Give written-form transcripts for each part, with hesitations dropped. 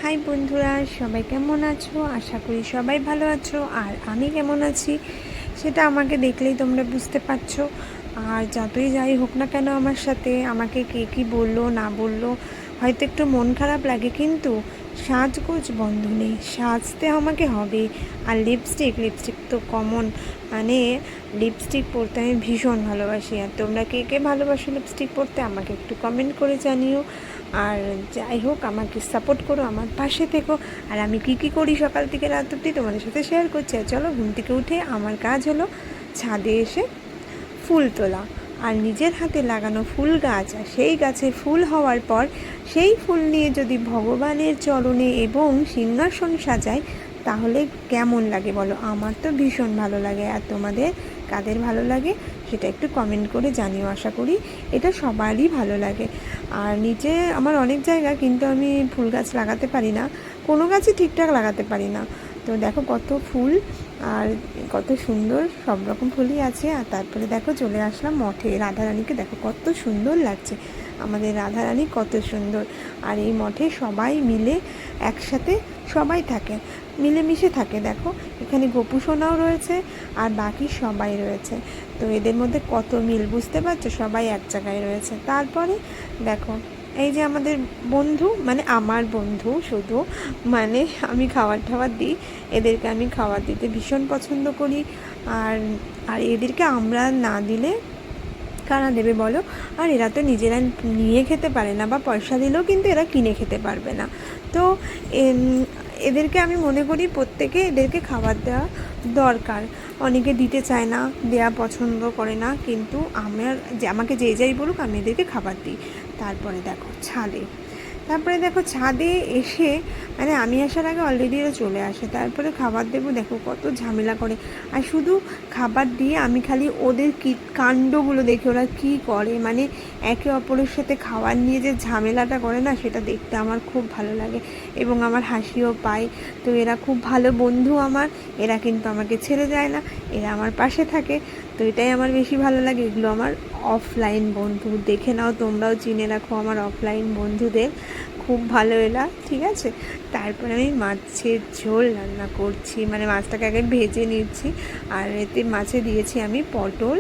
High বন্ধুরা, সবাই কেমন আছো? আশা করি সবাই ভালো আছো। আর আমি কেমন আছি সেটা আমাকে দেখলেই তোমরা বুঝতে পারছো। আর যতই যাই হোক না কেন আমার সাথে, আমাকে কে কী বললো না বললো, হয়তো একটু মন খারাপ লাগে, কিন্তু সাজগোজ বন্ধ নেই, সাজতে আমাকে হবে। আর লিপস্টিক তো কমন, মানে লিপস্টিক পরতে আমি ভীষণ ভালোবাসি। আর তোমরা কে কে ভালোবাসো লিপস্টিক পরতে আমাকে একটু কমেন্ট করে জানিও। আর যাই হোক, আমাকে সাপোর্ট করো, আমার পাশে থেকো। আর আমি কী করি সকাল থেকে রাত অবধি তোমাদের সাথে শেয়ার করছি। আর চলো, ঘুম থেকে উঠে আমার কাজ হলো ছাদে এসে ফুল তোলা। আর নিজের হাতে লাগানো ফুল গাছ, আর সেই গাছে ফুল হওয়ার পর সেই ফুল নিয়ে যদি ভগবানের চরণে এবং সিংহাসন সাজায়, তাহলে কেমন লাগে বলো? আমার তো ভীষণ ভালো লাগে। আর তোমাদের কাদের ভালো লাগে সেটা একটু কমেন্ট করে জানিও। আশা করি এটা সবারই ভালো লাগে। আর নিচে আমার অনেক জায়গা, কিন্তু আমি ফুল গাছ লাগাতে পারি না, কোনো গাছই ঠিকঠাক লাগাতে পারি না। তো দেখো কত ফুল, আর কত সুন্দর সব রকম ফুলই আছে। আর তারপরে দেখো চলে আসলাম মঠে। রাধারানীকে দেখো কত সুন্দর লাগছে, আমাদের রাধারানী কত সুন্দর। আর এই মঠে সবাই মিলে একসাথে সবাই থাকে, মিলেমিশে থাকে। দেখো এখানে গোপু সোনাও রয়েছে, আর বাকি সবাই রয়েছে। তো এদের মধ্যে কত মিল, বুঝতে পারছো? সবাই এক জায়গায় রয়েছে। তারপরে দেখো এই যে আমাদের বন্ধু, মানে আমার বন্ধু শুধু, মানে আমি খাবার দিই এদেরকে, আমি খাবার দিতে ভীষণ পছন্দ করি। আর আর এদেরকে আমরা না দিলে কারা দেবে বলো? আর এরা তো নিজেরা নিয়ে খেতে পারে না, বা পয়সা দিলেও কিন্তু এরা কিনে খেতে পারবে না। তো এদেরকে আমি মনে করি প্রত্যেকে এদেরকে খাবার দেওয়া দরকার। অনেকে দিতে চায় না, দেওয়া পছন্দ করে না, কিন্তু আমাকে যে যাই বলুক, আমি এদেরকে খাবার দিই। তারপরে দেখো ছাদে এসে, মানে আমি আসার আগে অলরেডি এরা চলে আসে। তারপরে খাবার দেবো, দেখো কত ঝামেলা করে। আর শুধু খাবার দিয়ে আমি খালি ওদের কাণ্ডগুলো দেখি, ওরা কী করে, মানে একে অপরের সাথে খাবার নিয়ে যে ঝামেলাটা করে না, সেটা দেখতে আমার খুব ভালো লাগে এবং আমার হাসিও পায়। তো এরা খুব ভালো বন্ধু আমার, এরা কিন্তু আমাকে ছেড়ে যায় না, এরা আমার পাশে থাকে। তো এটাই আমার বেশি ভালো লাগে। এগুলো আমার অফলাইন বন্ধু, দেখে নাও, তোমরাও চিনে রাখো আমার অফলাইন বন্ধুদের, খুব ভালো এরা, ঠিক আছে? তারপরে আমি মাছের ঝোল রান্না করছি, মানে মাছটাকে আগে ভেজে নিচ্ছি। আর এতে মাছে দিয়েছি আমি পটল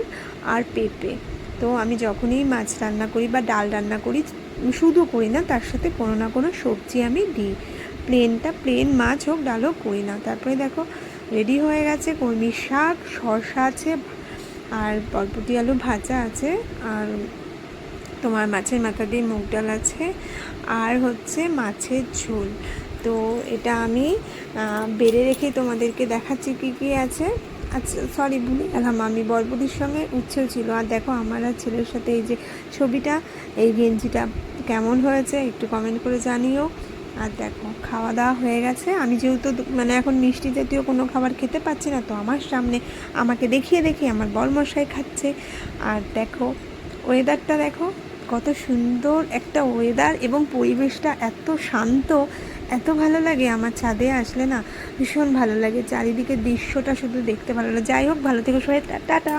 আর পেঁপে। তো আমি যখনই মাছ রান্না করি বা ডাল রান্না করি, শুধু করি না, তার সাথে কোনো না কোনো সবজি আমি দিই। প্লেন মাছ হোক ডাল হোক করি না। তারপরে দেখো রেডি হয়ে গেছে কলমির শাক, শসা আছে, আর বরবটি আলু ভাজা আছে, আর তোমার মাছের মাথা দিয়ে মুগ ডাল আছে, আর হচ্ছে মাছের ঝোল। তো এটা আমি বেড়ে রেখে তোমাদেরকে দেখাচ্ছি কী কী আছে। আচ্ছা সরি, ভুলে গেলাম, আমি বরবটির সঙ্গে উচ্ছেও ছিল। আর দেখো আমার আর ছেলের সাথে এই যে ছবিটা, এই গেঞ্জিটা কেমন হয়েছে একটু কমেন্ট করে জানিও। আর দেখো খাওয়া দাওয়া হয়ে গেছে। আমি যেহেতু মানে এখন মিষ্টি জাতীয় কোনো খাবার খেতে পাচ্ছি না, তো আমার সামনে আমাকে দেখিয়ে আমার বরমশাই খাচ্ছে। আর দেখো ওয়েদারটা দেখো, কত সুন্দর একটা ওয়েদার, এবং পরিবেশটা এত শান্ত, এত ভালো লাগে। আমার ছাদে আসলে না ভীষণ ভালো লাগে, চারিদিকে দৃশ্যটা শুধু দেখতে ভালো লাগে। যাই হোক, ভালো থেকো সবাই, টাটা।